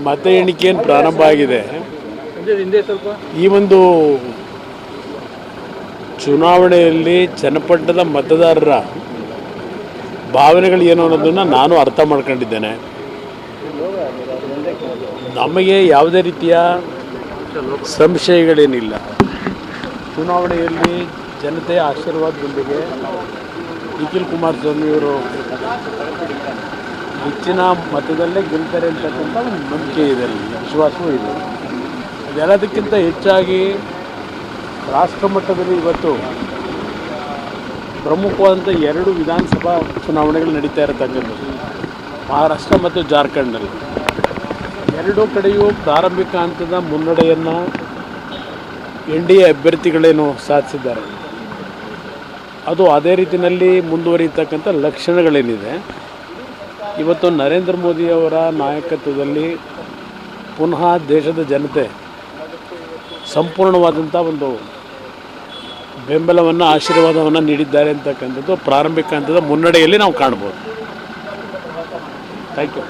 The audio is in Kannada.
ಮತ ಎಣಿಕೆಯನ್ನು ಪ್ರಾರಂಭ ಆಗಿದೆ. ಈ ಒಂದು ಚುನಾವಣೆಯಲ್ಲಿ ಜನಪಟ್ಟದ ಮತದಾರರ ಭಾವನೆಗಳು ಏನು ಅನ್ನೋದನ್ನು ನಾನು ಅರ್ಥ ಮಾಡ್ಕೊಂಡಿದ್ದೇನೆ. ನಮಗೆ ಯಾವುದೇ ರೀತಿಯ ಸಂಶಯಗಳೇನಿಲ್ಲ. ಚುನಾವಣೆಯಲ್ಲಿ ಜನತೆಯ ಆಶೀರ್ವಾದದೊಂದಿಗೆ ನಿಖಿಲ್ ಕುಮಾರಸ್ವಾಮಿಯವರು ಹೆಚ್ಚಿನ ಮತದಲ್ಲೇ ಗೆಲ್ತಾರೆ ಅಂತಕ್ಕಂಥ ಒಂದು ನಂಬಿಕೆ ಇದೆ, ವಿಶ್ವಾಸವೂ ಇದೆ. ಅದೆಲ್ಲದಕ್ಕಿಂತ ಹೆಚ್ಚಾಗಿ ರಾಷ್ಟ್ರ ಮಟ್ಟದಲ್ಲಿ ಇವತ್ತು ಪ್ರಮುಖವಾದಂಥ 2 ವಿಧಾನಸಭಾ ಚುನಾವಣೆಗಳು ನಡೀತಾ ಇರತಕ್ಕಂಥದ್ದು ಮಹಾರಾಷ್ಟ್ರ ಮತ್ತು ಜಾರ್ಖಂಡ್ನಲ್ಲಿ. 2 ಕಡೆಯೂ ಪ್ರಾರಂಭಿಕ ಹಂತದ ಮುನ್ನಡೆಯನ್ನು NDA ಅಭ್ಯರ್ಥಿಗಳೇನು ಸಾಧಿಸಿದ್ದಾರೆ, ಅದು ಅದೇ ರೀತಿಯಲ್ಲಿ ಮುಂದುವರಿಯತಕ್ಕಂಥ ಲಕ್ಷಣಗಳೇನಿದೆ. ಇವತ್ತು ನರೇಂದ್ರ ಮೋದಿಯವರ ನಾಯಕತ್ವದಲ್ಲಿ ಪುನಃ ದೇಶದ ಜನತೆ ಸಂಪೂರ್ಣವಾದಂಥ ಒಂದು ಬೆಂಬಲವನ್ನು ಆಶೀರ್ವಾದವನ್ನು ನೀಡಿದ್ದಾರೆ ಅಂತಕ್ಕಂಥದ್ದು ಪ್ರಾರಂಭಿಕ ಹಂತದ ಮುನ್ನಡೆಯಲ್ಲಿ ನಾವು ಕಾಣ್ಬೋದು. Thank you.